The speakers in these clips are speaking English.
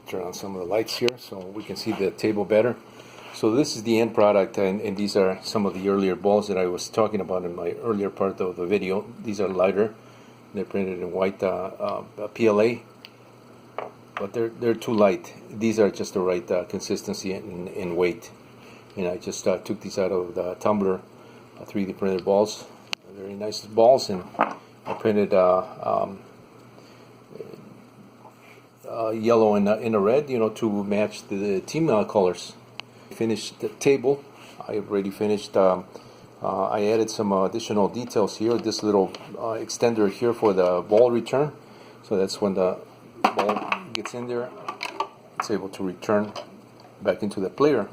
turn on some of the lights here so we can see the table better. So this is the end product, and these are some of the earlier balls that I was talking about in my earlier part of the video. These are lighter. They're printed in white PLA, but they're too light. These are just the right consistency and weight. And I just took these out of the tumbler, 3D printed balls, very nice balls, and I printed yellow and a red, to match the team colors. Finished the table. I already finished. I added some additional details here. This little extender here for the ball return. So that's when the ball gets in there, it's able to return back into the player.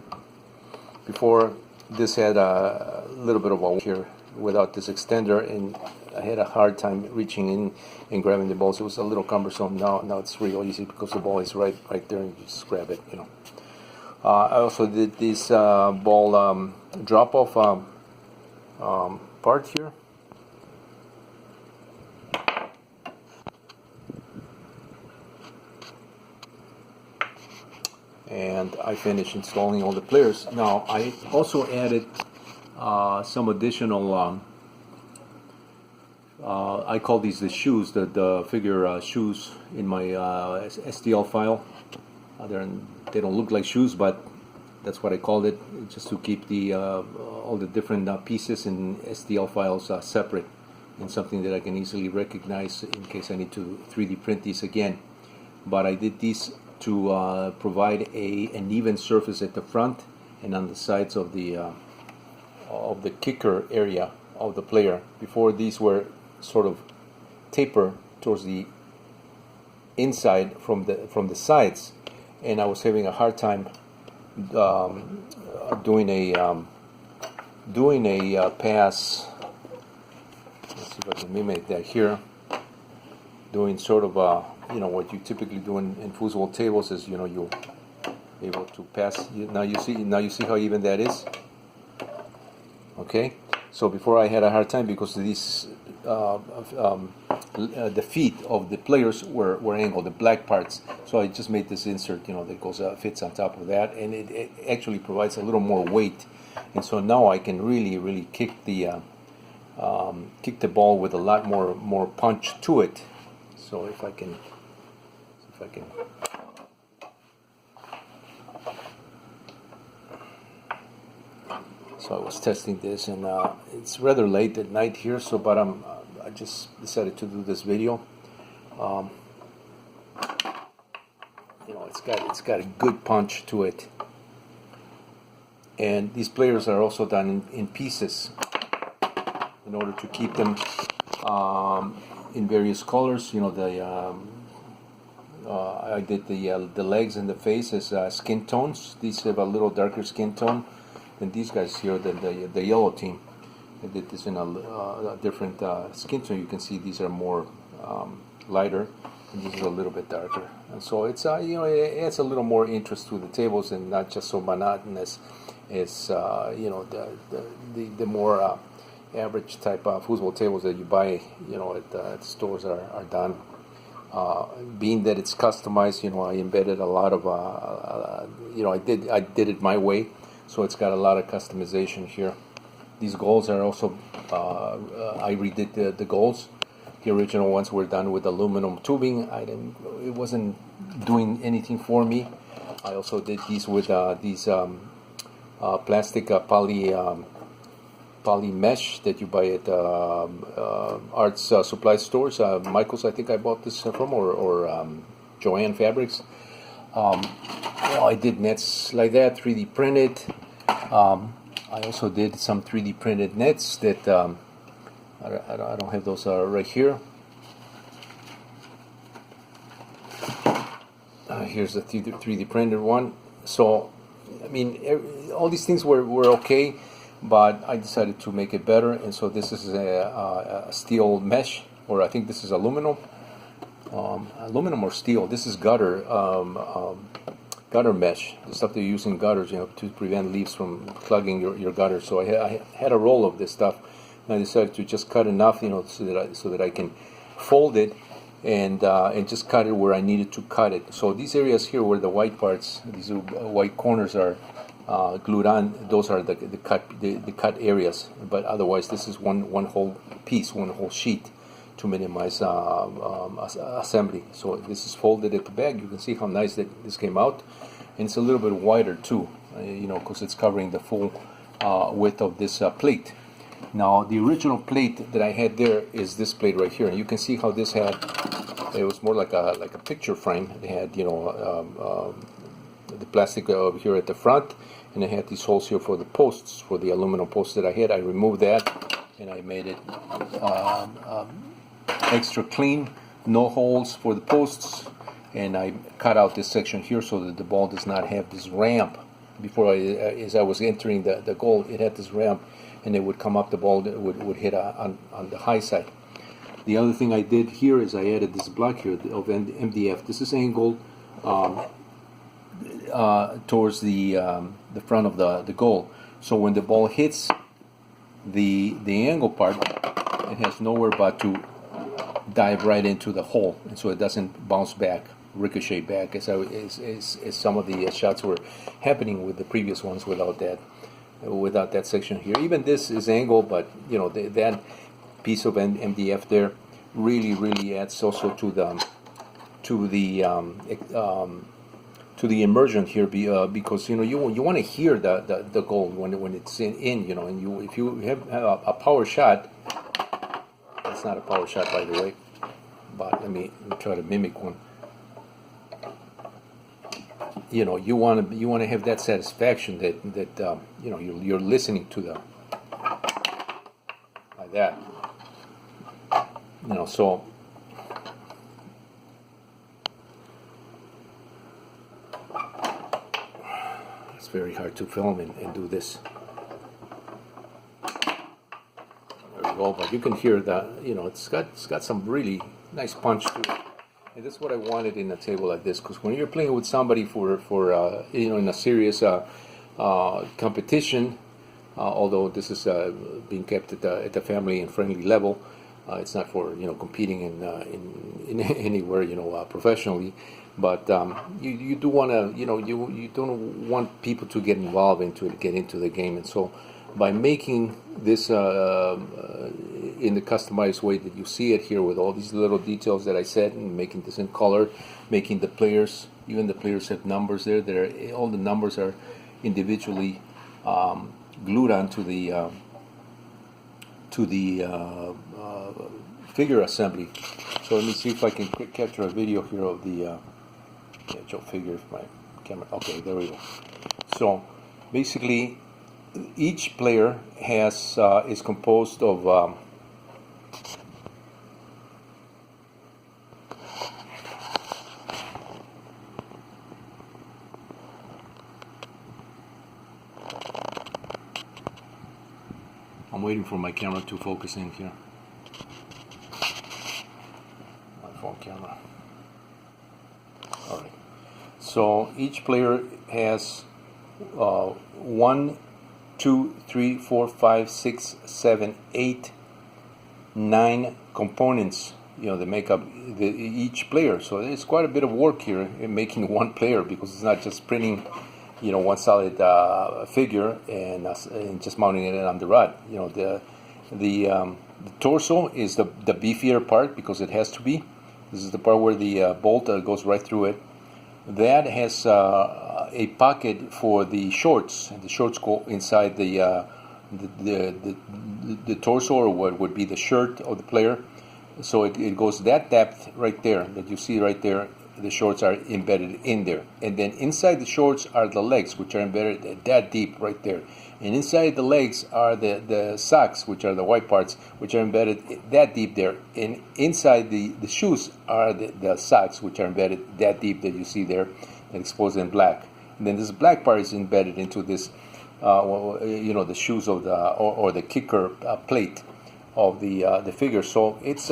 Before, this had a little bit of a here without this extender, and I had a hard time reaching in and grabbing the balls. It was a little cumbersome. Now it's real easy because the ball is right there, and you just grab it. I also did this ball drop-off part here. And I finished installing all the players. Now I also added some additional I call these the shoes, the figure shoes in my STL file. They don't look like shoes, but that's what I called it, just to keep the all the different pieces in STL files separate, and something that I can easily recognize in case I need to 3D print these again. But I did these to provide an even surface at the front and on the sides of the kicker area of the player. Before, these were sort of taper towards the inside from the sides, and I was having a hard time doing a pass. Let's see if I can mimic that here. Doing sort of what you typically do in foosball tables is you're able to pass. Now you see how even that is. Okay, so before I had a hard time because these the feet of the players were angled, the black parts. So I just made this insert, that goes fits on top of that, and it actually provides a little more weight. And so now I can really kick the ball with a lot more punch to it. So if I can. So I was testing this, and it's rather late at night here. But I just decided to do this video. It's got a good punch to it, and these players are also done in pieces in order to keep them in various colors. I did the legs and the face as skin tones. These have a little darker skin tone than these guys here, the yellow team. I did this in a different skin tone. You can see these are more lighter, and this is a little bit darker. And so it's it adds a little more interest to the tables, and not just so monotonous as the more average type of foosball tables that you buy at stores are done. Being that it's customized, I embedded a lot of I did it my way, so it's got a lot of customization here. These goals are also I redid the goals. The original ones were done with aluminum tubing. It wasn't doing anything for me. I also did these with these plastic poly mesh that you buy at arts supply stores. Michael's, I think I bought this from, or Joanne Fabrics. I did nets like that, 3D printed. I also did some 3D printed nets that I don't have those right here. Here's the 3D printed one. So, all these things were okay, but I decided to make it better, and so this is a steel mesh, or I think this is aluminum or steel. This is gutter mesh, the stuff that you use in gutters, to prevent leaves from clogging your gutter. So I had a roll of this stuff, and I decided to just cut enough, so that I can fold it and just cut it where I needed to cut it. So these areas here where the white parts, these white corners are glued on, those are the cut areas. But otherwise, this is one whole piece, one whole sheet to minimize assembly. So this is folded at the back. You can see how nice that this came out, and it's a little bit wider too, because it's covering the full width of this plate. Now the original plate that I had there is this plate right here, and you can see how this had. It was more like a picture frame. It had the plastic over here at the front, and it had these holes here for the posts, for the aluminum posts that I had. I removed that, and I made it extra clean, no holes for the posts, and I cut out this section here so that the ball does not have this ramp. Before as I was entering the goal, it had this ramp, and it would come up, the ball would hit on the high side. The other thing I did here is I added this block here of MDF. This is angled towards the front of the goal. So when the ball hits the angle part, it has nowhere but to dive right into the hole, and so it doesn't bounce back, ricochet back, as some of the shots were happening with the previous ones without that section here. Even this is angled, but that piece of MDF there really adds also to the immersion here, because you want to hear the goal when it's in, and if you have a power shot. That's not a power shot, by the way, but let me try to mimic one. You want to have that satisfaction that you're listening to them like that. So it's very hard to film and do this. But you can hear that it's got some really nice punch to it, and that's what I wanted in a table like this. Because when you're playing with somebody for in a serious competition, although this is being kept at the family and friendly level, it's not for competing in anywhere professionally. But you do want to you don't want people to get involved get into the game, and so by making this in the customized way that you see it here, with all these little details that I said, and making this in color, making the players, even the players have numbers there. All the numbers are individually glued onto the figure assembly. So let me see if I can quick capture a video here of the actual figure of my camera. Okay, there we go. So basically, each player is composed of I'm waiting for my camera to focus in here. My phone camera. All right. So each player has 1, 2, 3, 4, 5, 6, 7, 8, 9 components, that make up each player. So there's quite a bit of work here in making one player, because it's not just printing, one solid figure and just mounting it on the rod. The torso is the beefier part, because it has to be. This is the part where the bolt goes right through it. That has a pocket for the shorts, and the shorts go inside the torso, or what would be the shirt of the player. So it goes that depth right there that you see right there. The shorts are embedded in there, and then inside the shorts are the legs, which are embedded that deep right there. And inside the legs are the socks, which are the white parts, which are embedded that deep there. And inside the shoes are the socks, which are embedded that deep that you see there, and exposed in black. And then this black part is embedded into this, the shoes of or the kicker plate of the figure. So it's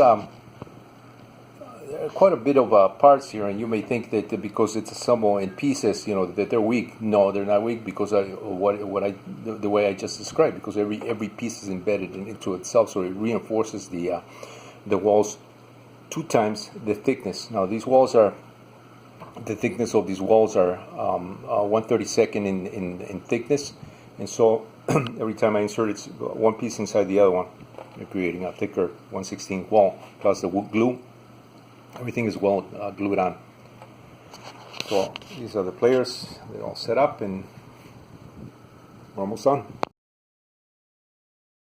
quite a bit of parts here, and you may think that because it's assembled in pieces, that they're weak. No, they're not weak, because the way I just described, because every piece is embedded into itself, so it reinforces the walls 2 times the thickness. Now these walls are, the thickness of these walls are 1/32 in thickness, and so every time I insert it's one piece inside the other one, creating a thicker 1/16 wall. Plus the glue, everything is well glued on. So these are the players. They're all set up, and we're almost done.